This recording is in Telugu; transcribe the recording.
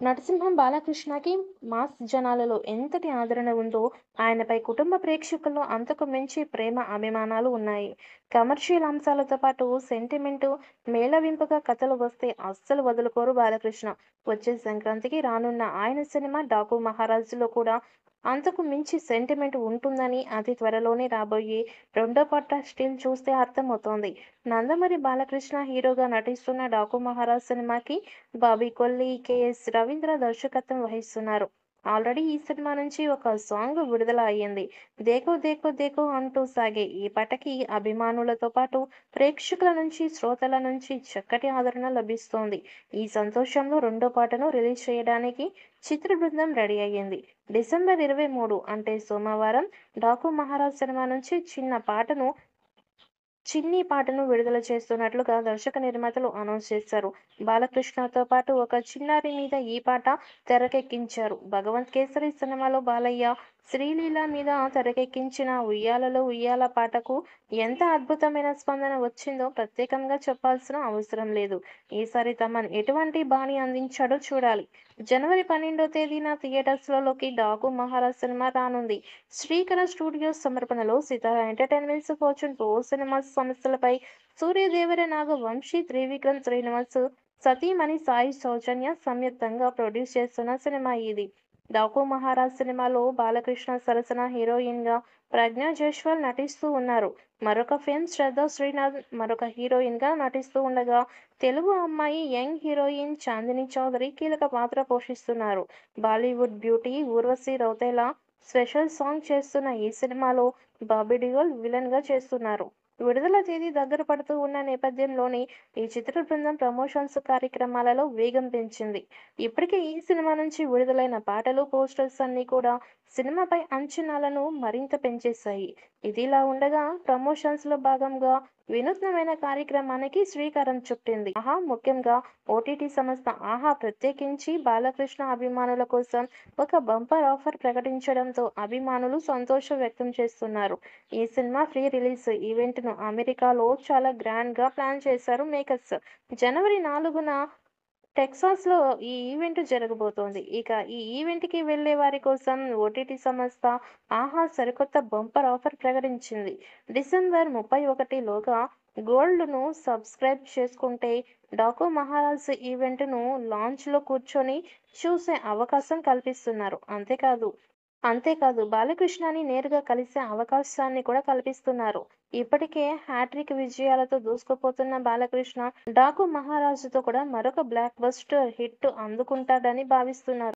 నరసింహం బాలకృష్ణకి మాస్ జనాలలో ఎంతటి ఆదరణ ఉందో, ఆయనపై కుటుంబ ప్రేక్షకుల్లో అంతకు మించి ప్రేమ, అభిమానాలు ఉన్నాయి. కమర్షియల్ అంశాలతో పాటు సెంటిమెంటు, మేళవింపుగా కథలు వస్తే అస్సలు వదులుకోరు బాలకృష్ణ. వచ్చే సంక్రాంతికి రానున్న ఆయన సినిమా 'డాకు మహారాజు'లో కూడా అంతకు మించి సెంటిమెంట్ ఉంటుందని అతి త్వరలోనే రాబోయే రెండో పార్ట్ స్టిల్ చూస్తే అర్థమవుతోంది. నందమూరి బాలకృష్ణ హీరోగా నటిస్తున్న 'డాకు మహారాజ్' సినిమాకి బాబీ కొల్లి, కెఎస్ రవీంద్ర దర్శకత్వం వహిస్తున్నారు. ఆల్రెడీ ఈ సినిమా నుంచి ఒక సాంగ్ విడుదల అయ్యింది. 'దేఖో దేఖో దేఖో' అంటూ సాగే ఈ పాటకి అభిమానులతో పాటు ప్రేక్షకుల నుంచి, శ్రోతల నుంచి చక్కటి ఆదరణ లభిస్తోంది. ఈ సంతోషంలో రెండో పాటను రిలీజ్ చేయడానికి చిత్ర బృందం రెడీ అయ్యింది. డిసెంబర్ 23 అంటే సోమవారం 'డాకు మహారాజ్' సినిమా నుంచి చిన్ని పాటను విడుదల చేస్తున్నట్లుగా దర్శక నిర్మాతలు అనౌన్స్ చేశారు. బాలకృష్ణతో పాటు ఒక చిన్నారి మీద ఈ పాట తెరకెక్కించారు. 'భగవంత్ కేసరి' సినిమాలో బాలయ్య, శ్రీలీల మీద తెరకెక్కించిన 'ఉయ్యాలలో ఉయ్యాల' పాటకు ఎంత అద్భుతమైన స్పందన వచ్చిందో ప్రత్యేకంగా చెప్పాల్సిన అవసరం లేదు. ఈసారి తమన్ ఎటువంటి బాణీ అందించాడో చూడాలి. జనవరి 12వ తేదీన థియేటర్స్లోకి 'డాకు మహారాజ్' సినిమా రానుంది. శ్రీకర స్టూడియోస్ సమర్పణలో సితార ఎంటర్టైన్మెంట్స్, ఫార్చ్యూన్ 4 సినిమాస్ సంస్థలపై సూర్యదేవర, నాగవంశీ, త్రివిక్రమ్ శ్రీనివాస్, సతీమణి సాయి సౌజన్య సంయుక్తంగా ప్రొడ్యూస్ చేస్తున్న సినిమా ఇది. 'డాకు మహారాజ్' సినిమాలో బాలకృష్ణ సరసన హీరోయిన్గా ప్రజ్ఞా జైస్వాల్ నటిస్తూ ఉన్నారు. మరొక ఫేమ్ శ్రద్ధా శ్రీనాథ్ మరొక హీరోయిన్గా నటిస్తూ ఉండగా, తెలుగు అమ్మాయి యంగ్ హీరోయిన్ చాందిని చౌదరి కీలక పాత్ర పోషిస్తున్నారు. Bollywood beauty Urvashi Rautela special song చేస్తున్న ఈ సినిమాలో బాబీ డియోల్ విలన్గా చేస్తున్నారు. విడుదల తేదీ దగ్గర పడుతూ ఉన్న నేపథ్యంలోనే ఈ చిత్ర బృందం ప్రమోషన్స్ కార్యక్రమాలలో వేగం పెంచింది. ఇప్పటికే ఈ సినిమా నుంచి విడుదలైన పాటలు, పోస్టర్స్ అన్నీ కూడా సినిమాపై అంచనాలను మరింత పెంచేశాయి. ఇదిలా ఉండగా ప్రమోషన్స్లో భాగంగా వినూత్నమైన కార్యక్రమానికి శ్రీకారం చుట్టింది. ముఖ్యంగా ఓటీటీ సంస్థ ఆహా ప్రత్యేకించి బాలకృష్ణ అభిమానుల కోసం ఒక బంపర్ ఆఫర్ ప్రకటించడంతో అభిమానులు సంతోషం వ్యక్తం చేస్తున్నారు. ఈ సినిమా ప్రీ రిలీజ్ ఈవెంట్‌ను అమెరికాలో చాలా గ్రాండ్‌గా ప్లాన్ చేశారు మేకర్స్. జనవరి 4న టెక్సాస్‌లో ఈ ఈవెంట్ జరగబోతోంది. ఇక ఈ ఈవెంట్‌కి వెళ్లే వారి కోసం ఓటీటీ సంస్థ ఆహా సరికొత్త బంపర్ ఆఫర్ ప్రకటించింది. డిసెంబర్ 31 లోగా గోల్డ్‌ను సబ్స్క్రైబ్ చేసుకుంటే 'డాకు మహారాజ్' ఈవెంట్‌ను లాంచ్‌లో కూర్చొని చూసే అవకాశం కల్పిస్తున్నారు. అంతేకాదు బాలకృష్ణని నేరుగా కలిసే అవకాశాన్ని కూడా కల్పిస్తున్నారు. ఇప్పటికే హ్యాట్రిక్ విజయాలతో దూసుకుపోతున్న బాలకృష్ణ 'డాకు మహారాజు'తో కూడా మరొక బ్లాక్ బస్టర్ హిట్ అందుకుంటాడని భావిస్తున్నారు.